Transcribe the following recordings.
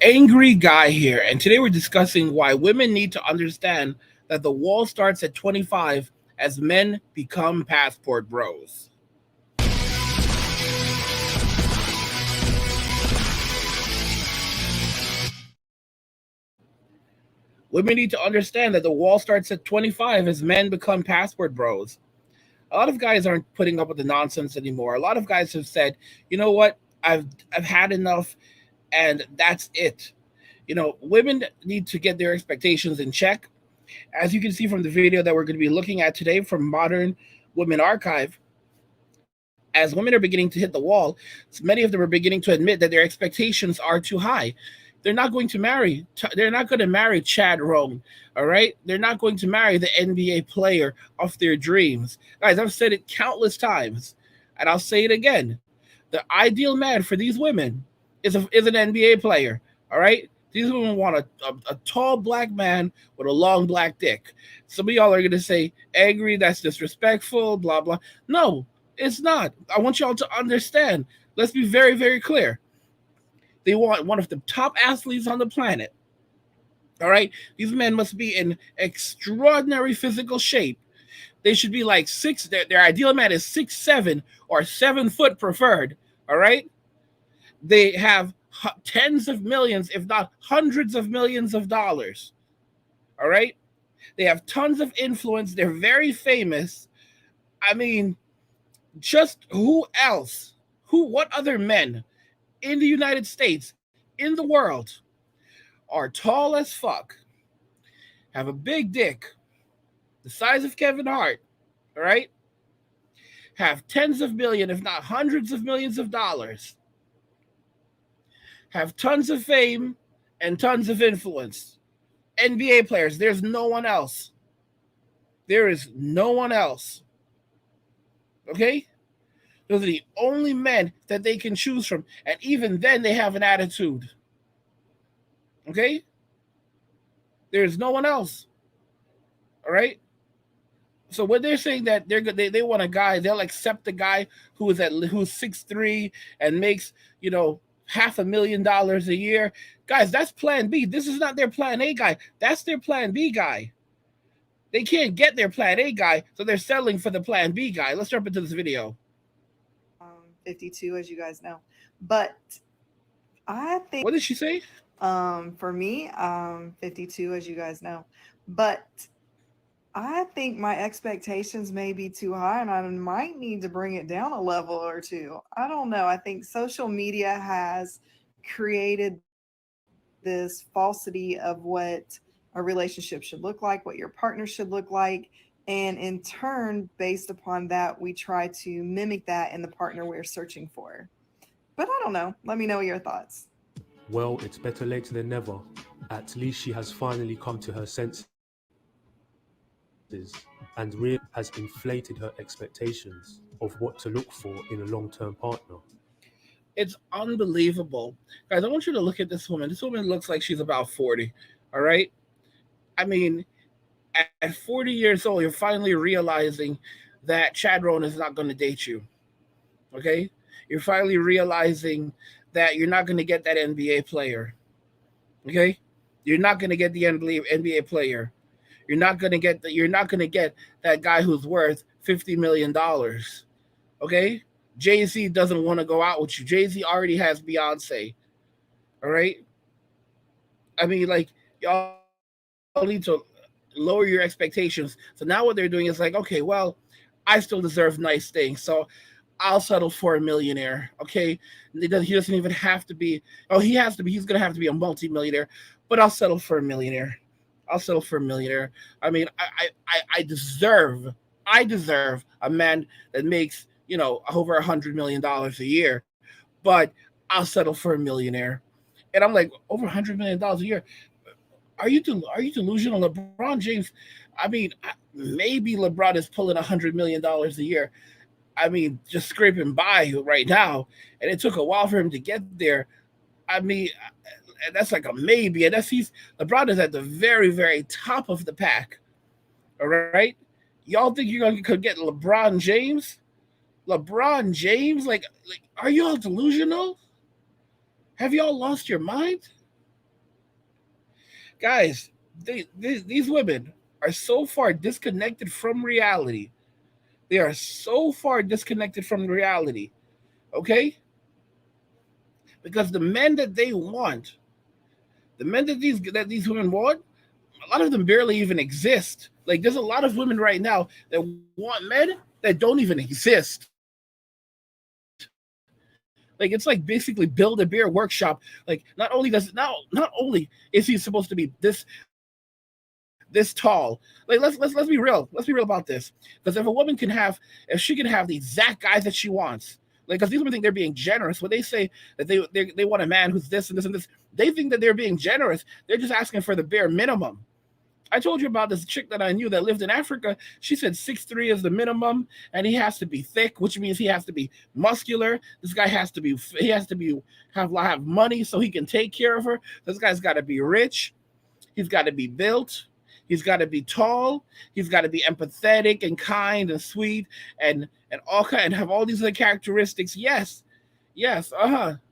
Angry guy here, and today we're discussing why women need to understand that the wall starts at 25 as men become passport bros. Women need to understand that the wall starts at 25 as men become passport bros. A lot of guys aren't putting up with the nonsense anymore. A lot of guys have said, "You know what? I've had enough and that's it." Women need to get their expectations in check. As you can see from the video that we're going to be looking at today from Modern Women Archive, as women are beginning to hit the wall, many of them are beginning to admit that their expectations are too high. They're not going to marry. They're not going to marry Chad Roan. All right. They're not going to marry the NBA player of their dreams. Guys, I've said it countless times, and I'll say it again. The ideal man for these women is an NBA player. All right. These women want a tall black man with a long black dick. Some of y'all are going to say, angry, that's disrespectful, blah, blah. No, it's not. I want y'all to understand. Let's be very, very clear. They want one of the top athletes on the planet. All right. These men must be in extraordinary physical shape. They should be like six. Their ideal man is 6'7" or 7 foot preferred. All right. They have tens of millions, if not hundreds of millions of dollars. All right. They have tons of influence. They're very famous. I mean, just who else? What other men in the United States, in the world, are tall as fuck, have a big dick, the size of Kevin Hart, all right? Have tens of millions, if not hundreds of millions of dollars, have tons of fame and tons of influence. NBA players, there's no one else. There is no one else. Okay? Those are the only men that they can choose from. And even then, they have an attitude. Okay? There's no one else. All right? So when they're saying that they want a guy, they'll accept the guy who's 6'3" and makes, $500,000 a year. Guys, that's plan B. This is not their plan A guy. That's their plan B guy. They can't get their plan A guy, so they're settling for the plan B guy. Let's jump into this video. 52, as you guys know. But I think What did she say? for me, 52, as you guys know. But I think my expectations may be too high and I might need to bring it down a level or two. I don't know. I think social media has created this falsity of what a relationship should look like, what your partner should look like. And in turn, based upon that, we try to mimic that in the partner we're searching for. But I don't know. Let me know your thoughts. Well, it's better late than never. At least she has finally come to her senses and really has inflated her expectations of what to look for in a long-term partner. It's unbelievable. Guys, I want you to look at this woman. This woman looks like she's about 40. All right? I mean, at 40 years old, you're finally realizing that Chad Roan is not going to date you. Okay? You're finally realizing that you're not going to get that NBA player. Okay? You're not going to get the NBA player. You're not going to get that guy who's worth $50 million. Okay? Jay-Z doesn't want to go out with you. Jay-Z already has Beyonce. All right? I mean, like, y'all need to lower your expectations. So now what they're doing is like, okay, well, I still deserve nice things. So I'll settle for a millionaire. Okay. He doesn't even have to be, oh, he has to be, he's going to have to be a multimillionaire, but I'll settle for a millionaire. I'll settle for a millionaire. I mean, I deserve a man that makes, over $100 million a year, but I'll settle for a millionaire. And I'm like, over $100 million a year. Are you delusional? LeBron James, I mean, maybe LeBron is pulling $100 million a year. I mean, just scraping by right now, and it took a while for him to get there. I mean, that's like a maybe, and LeBron is at the very, very top of the pack. All right, y'all think you're gonna could get LeBron James? LeBron James, like, are you all delusional? Have y'all lost your mind? Guys, these women are so far disconnected from reality. They are so far disconnected from reality. Okay, because the men that they want, the men that these women want, a lot of them barely even exist. Like there's a lot of women right now that want men that don't even exist. Like it's like basically build a beer workshop. Like not only is he supposed to be this tall. Like let's be real. Let's be real about this. Because if a woman can have, if she can have the exact guy that she wants, like because these women think they're being generous when they say that they want a man who's this and this and this. They think that they're being generous. They're just asking for the bare minimum. I told you about this chick that I knew that lived in Africa. She said 6'3" is the minimum, and he has to be thick, which means he has to be muscular. This guy has to be have money so he can take care of her. This guy's got to be rich. He's got to be built. He's got to be tall. He's got to be empathetic and kind and sweet and all kind and have all these other characteristics. Yes, yes, and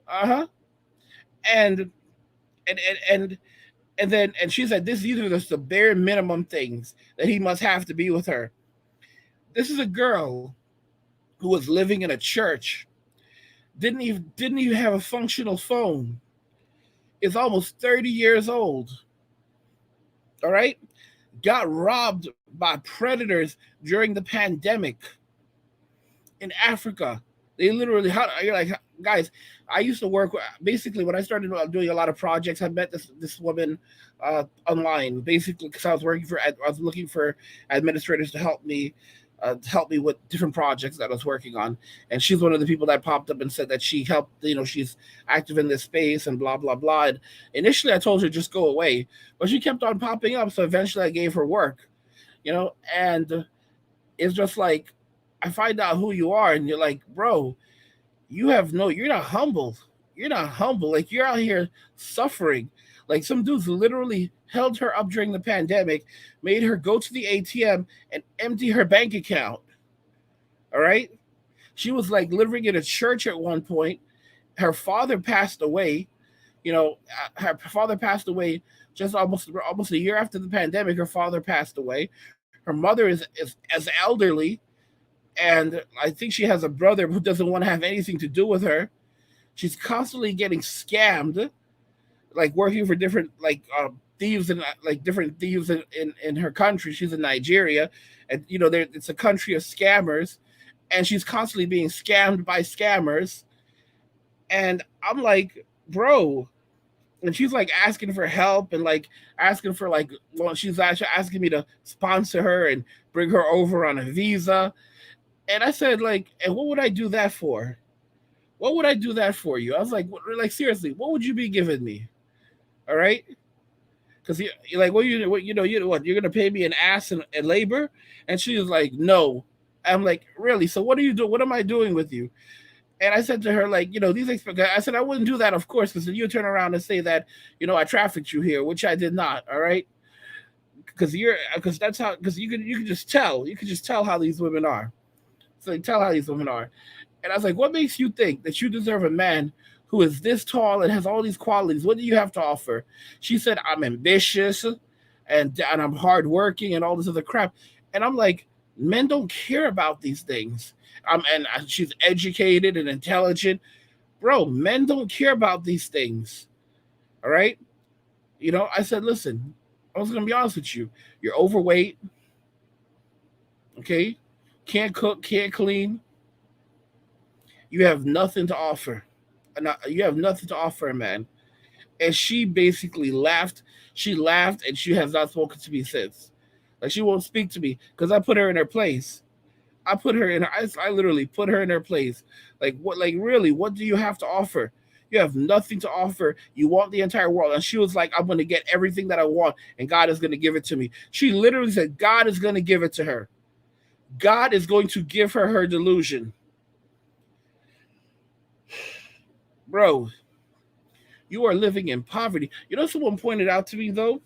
and and and and she said these are just the bare minimum things that he must have to be with her. This is a girl who was living in a church, didn't even have a functional phone, is almost 30 years old, all right? Got robbed by predators during the pandemic in Africa. They literally, how you're like, guys. I used to work basically when I started doing a lot of projects. I met this woman online basically because I was looking for administrators to help me with different projects that I was working on. And she's one of the people that popped up and said that she helped. She's active in this space and blah blah blah. And initially, I told her just go away, but she kept on popping up. So eventually, I gave her work. And it's just like I find out who you are, and you're like, bro, you're not humble. You're not humble. Like you're out here suffering. Like some dudes literally held her up during the pandemic, made her go to the ATM and empty her bank account. All right. She was like living in a church at one point. Her father passed away. Her father passed away just almost a year after the pandemic. Her father passed away. Her mother is as elderly, and I think she has a brother who doesn't want to have anything to do with her. She's constantly getting scammed, like working for different thieves and like different thieves in her country. She's in Nigeria, and it's a country of scammers, and she's constantly being scammed by scammers. And I'm like, bro. And she's like asking for help and like asking for well, she's actually asking me to sponsor her and bring her over on a visa. And I said, like, and what would I do that for? What would I do that for you? I was like seriously, what would you be giving me? All right, because you're like, what? You're gonna pay me an ass and labor? And she was like, no. I'm like, really? So what are you doing? What am I doing with you? And I said to her, like, I said I wouldn't do that, of course, because you turn around and say that, I trafficked you here, which I did not. All right, because that's how because you can just tell how these women are. So you tell how these women are. And I was like, what makes you think that you deserve a man who is this tall and has all these qualities? What do you have to offer? She said, I'm ambitious and I'm hardworking and all this other crap. And I'm like, men don't care about these things. She's educated and intelligent. Bro, men don't care about these things. All right? I said, listen, I was going to be honest with you. You're overweight. Okay? Can't cook, can't clean. You have nothing to offer. You have nothing to offer, man. And she basically laughed. She laughed, and she has not spoken to me since. Like she won't speak to me because I put her in her place. I literally put her in her place. Like what? Like really? What do you have to offer? You have nothing to offer. You want the entire world. And she was like, I'm going to get everything that I want, and God is going to give it to me. She literally said, God is going to give it to her. God is going to give her delusion. Bro, you are living in poverty. Someone pointed out to me, though.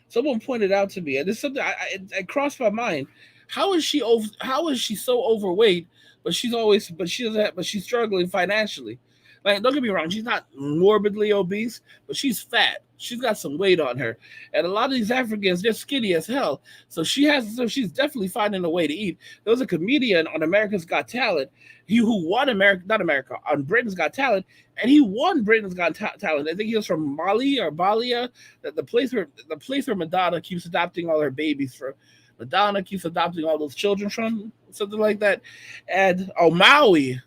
Someone pointed out to me, and this is something it crossed my mind. How is she so overweight, but she's struggling financially? Like, don't get me wrong, she's not morbidly obese, but she's fat. She's got some weight on her, and a lot of these Africans, they're skinny as hell. So she's definitely finding a way to eat. There was a comedian on America's Got Talent, he who won America, not America, on Britain's Got Talent, and he won Britain's Got Talent. I think he was from Mali or Balia, that the place where Madonna keeps adopting all her babies from. Madonna keeps adopting all those children from, something like that. And oh, maybe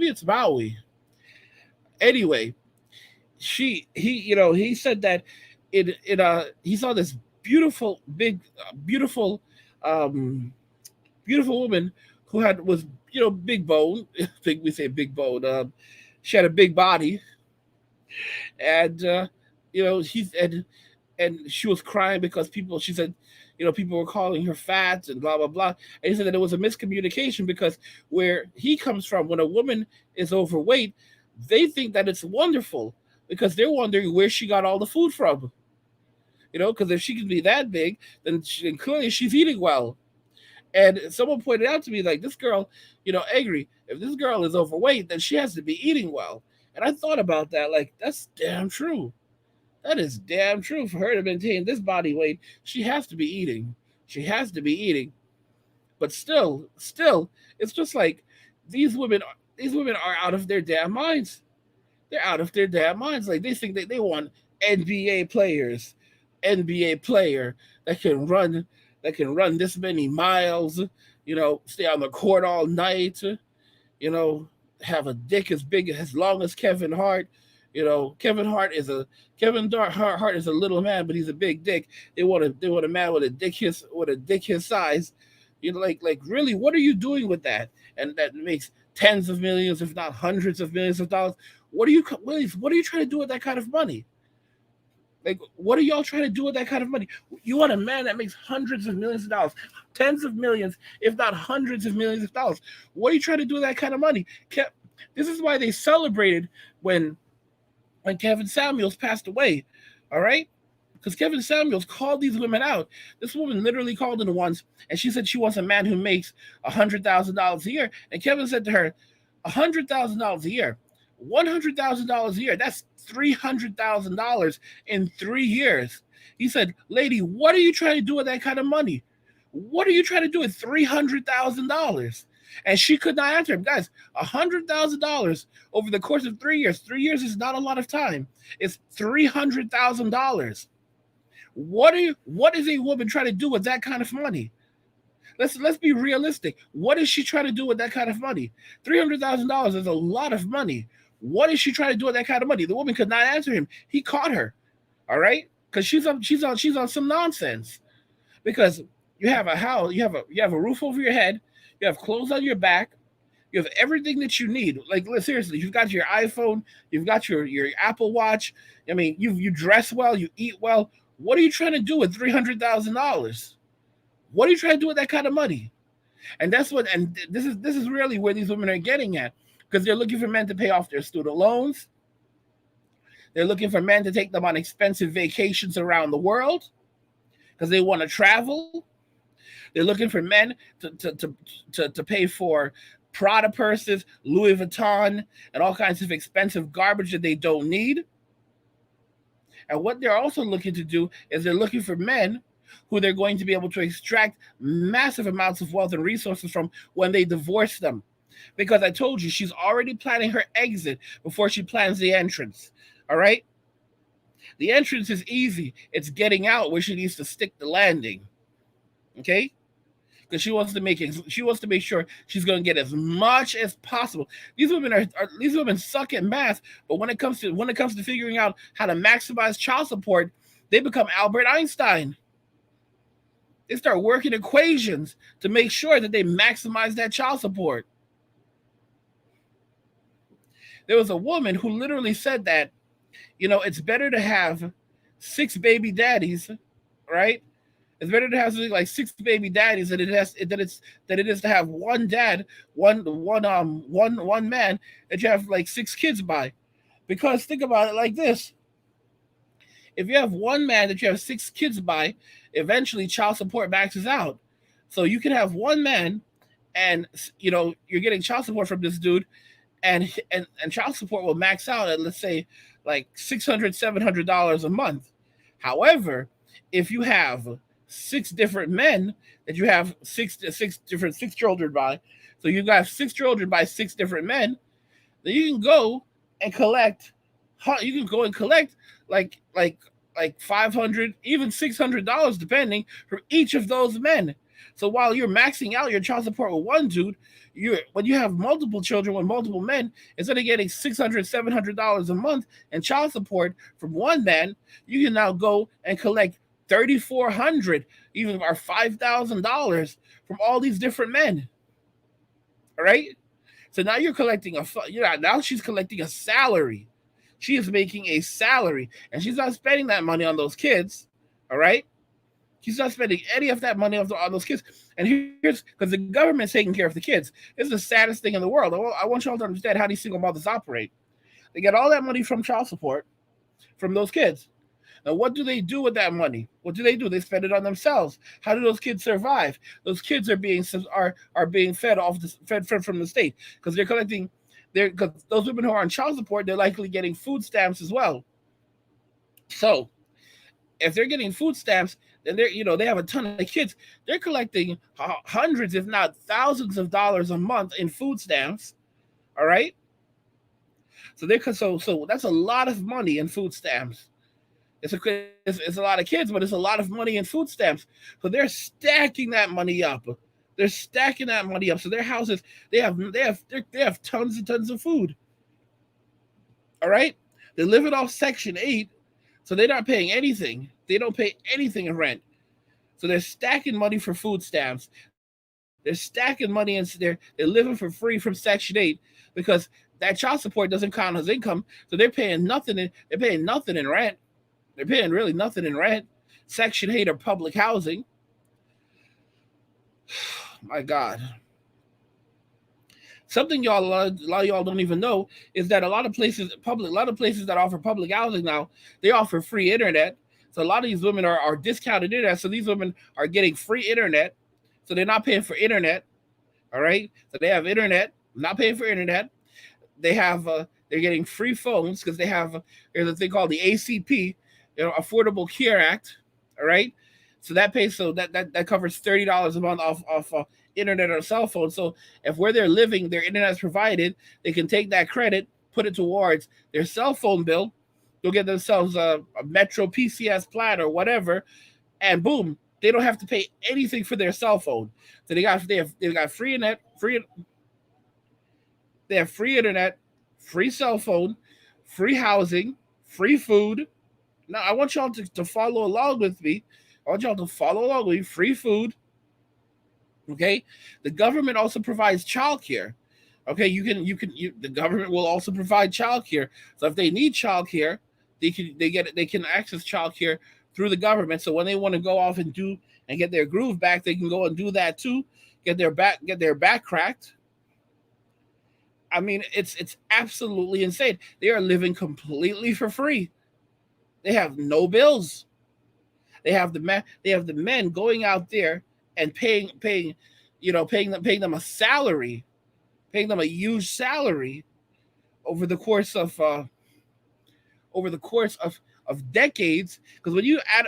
it's Maui. Anyway, he said that he saw this beautiful big beautiful um beautiful woman who was big bone. I think we say big bone. She had a big body, and he's and she was crying because she said, people were calling her fat and blah blah blah. And he said that it was a miscommunication because where he comes from, when a woman is overweight, they think that it's wonderful because they're wondering where she got all the food from. Because if she can be that big, then clearly she's eating well. And someone pointed out to me, like, this girl, angry. If this girl is overweight, then she has to be eating well. And I thought about that, like, that's damn true. That is damn true. For her to maintain this body weight, she has to be eating. She has to be eating. But still, it's just like these women are out of their damn minds. They're out of their damn minds. Like, they think that they want NBA players, NBA player that can run this many miles, stay on the court all night, you know, have a dick as big as long as Kevin Hart. Kevin Hart is a little man, but he's a big dick. They want a man with a dick his size. Like really, what are you doing with that? And that makes tens of millions, if not hundreds of millions of dollars. What are you trying to do with that kind of money? Like, what are y'all trying to do with that kind of money? You want a man that makes hundreds of millions of dollars, tens of millions, if not hundreds of millions of dollars. What are you trying to do with that kind of money? This is why they celebrated when Kevin Samuels passed away. All right? Because Kevin Samuels called these women out. This woman literally called in once, and she said she wants a man who makes $100,000 a year. And Kevin said to her, $100,000 a year, $100,000 a year. That's $300,000 in 3 years. He said, "Lady, what are you trying to do with that kind of money? What are you trying to do with $300,000?" And she could not answer him. Guys, $100,000 over the course of 3 years. 3 years is not a lot of time. It's $300,000. What is a woman trying to do with that kind of money? Let's be realistic. What is she trying to do with that kind of money? $300,000 is a lot of money. What is she trying to do with that kind of money? The woman could not answer him. He caught her. All right, because she's on some nonsense. Because you have a house, you have a roof over your head, you have clothes on your back, you have everything that you need. Like, seriously, you've got your iPhone, you've got your Apple Watch. I mean, you dress well, you eat well. What are you trying to do with $300,000? What are you trying to do with that kind of money? And this is really where these women are getting at, because they're looking for men to pay off their student loans. They're looking for men to take them on expensive vacations around the world because they want to travel. They're looking for men to pay for Prada purses, Louis Vuitton, and all kinds of expensive garbage that they don't need. And what they're also looking to do is they're looking for men who they're going to be able to extract massive amounts of wealth and resources from when they divorce them. Because I told you, she's already planning her exit before she plans the entrance. All right? The entrance is easy. It's getting out where she needs to stick the landing. Okay? Because she wants to make sure she's going to get as much as possible. These women suck at math, but when it comes to figuring out how to maximize child support, they become Albert Einstein. They start working equations to make sure that they maximize that child support. There was a woman who literally said that, it's better to have six baby daddies, right? It's better to have something like six baby daddies than it is to have one dad, one man that you have like six kids by. Because think about it like this: if you have one man that you have six kids by, eventually child support maxes out. So you can have one man, and you're getting child support from this dude, and child support will max out at, let's say, like $600 $700 a month. However, if you have six different men that you have six children by, so you got six children by six different men, then you can go and collect. You can go and collect like like like 500, even $600, depending, for each of those men. So while you're maxing out your child support with one dude, you when you have multiple children with multiple men, instead of getting $600 $700 a month in child support from one man, you can now go and collect 3,400, even or $5,000 from all these different men. All right. So now you're collecting now she's collecting a salary. She is making a salary, and she's not spending that money on those kids. All right, she's not spending any of that money on those kids. And here's because the government's taking care of the kids. It's the saddest thing in the world. I want y'all to understand how these single mothers operate. They get all that money from child support from those kids. Now, what do they do with that money? What do? They spend it on themselves. How do those kids survive? Those kids are being fed fed from the state because they're collecting. Because those women who are on child support, they're likely getting food stamps as well. So, if they're getting food stamps, then they have a ton of kids. They're collecting hundreds, if not thousands, of dollars a month in food stamps. All right. So that's a lot of money in food stamps. It's a lot of kids, but it's a lot of money in food stamps. So they're stacking that money up. They're stacking that money up. So their houses, they have tons and tons of food. All right, they're living off Section 8, so they're not paying anything. They don't pay anything in rent. So they're stacking money for food stamps. They're stacking money and they're living for free from Section 8 because that child support doesn't count as income. So they're paying nothing. They're paying nothing in rent. They're paying really nothing in rent. Section 8 or public housing. My God. Something a lot of y'all don't even know is that a lot of places that offer public housing now, they offer free internet. So a lot of these women are discounted internet. So these women are getting free internet. So they're not paying for internet. All right. So they have internet, not paying for internet. They're getting free phones because there's a thing called the ACP, Affordable Care Act. All right. So that covers $30 a month off internet or cell phone. So if where they're living, their internet is provided, they can take that credit, put it towards their cell phone bill. They'll get themselves a Metro PCS plan or whatever, and boom, they don't have to pay anything for their cell phone. So they got free internet, they have free internet, free cell phone, free housing, free food. Now I want y'all to follow along with me. I want y'all to follow along with me. Free food. Okay. The government also provides childcare. Okay, the government will also provide childcare. So if they need childcare, they can access childcare through the government. So when they want to go off and get their groove back, they can go and do that too. Get their back cracked. I mean, it's absolutely insane. They are living completely for free. They have no bills. They have the men going out there and paying them a salary, paying them a huge salary over the course of decades. Because when you add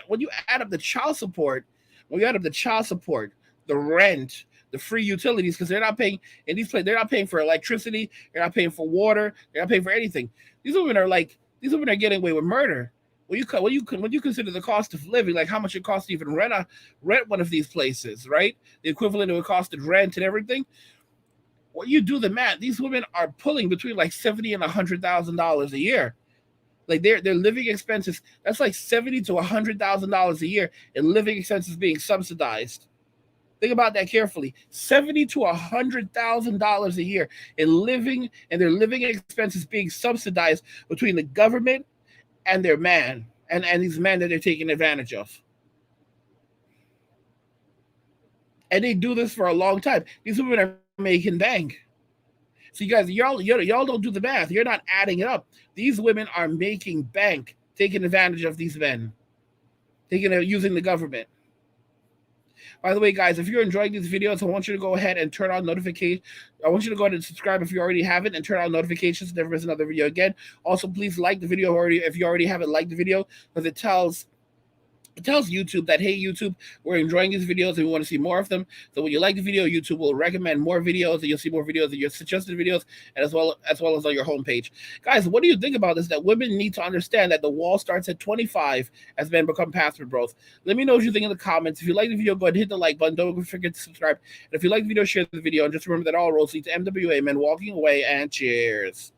up the child support, the rent, the free utilities, because they're not paying in these places, they're not paying for electricity, they're not paying for water, they're not paying for anything. These women are getting away with murder. When you consider the cost of living, like how much it costs to even rent one of these places, right? The equivalent of a cost of rent and everything. When you do the math, these women are pulling between like $70,000 and $100,000 a year. Like their living expenses, that's like $70,000 to $100,000 a year in living expenses being subsidized. Think about that carefully. $70,000 to $100,000 a year in their living expenses being subsidized between the government and their man and these men that they're taking advantage of. And they do this for a long time. These women are making bank. So you guys, y'all don't do the math. You're not adding it up. These women are making bank, taking advantage of these men, using the government. By the way, guys, if you're enjoying these videos, I want you to go ahead and turn on notification. I want you to go ahead and subscribe if you already haven't, and turn on notifications to never miss another video again. Also, please like the video already if you already haven't liked the video, because it tells YouTube that, hey, YouTube, we're enjoying these videos and we want to see more of them. So when you like the video, YouTube will recommend more videos, and you'll see more videos of your suggested videos, and as well as on your homepage. Guys, what do you think about this? That women need to understand that the wall starts at 25 as men become password bros. Let me know what you think in the comments. If you like the video, go ahead and hit the like button. Don't forget to subscribe. And if you like the video, share the video. And just remember that all roads lead to MWA, men walking away, and cheers.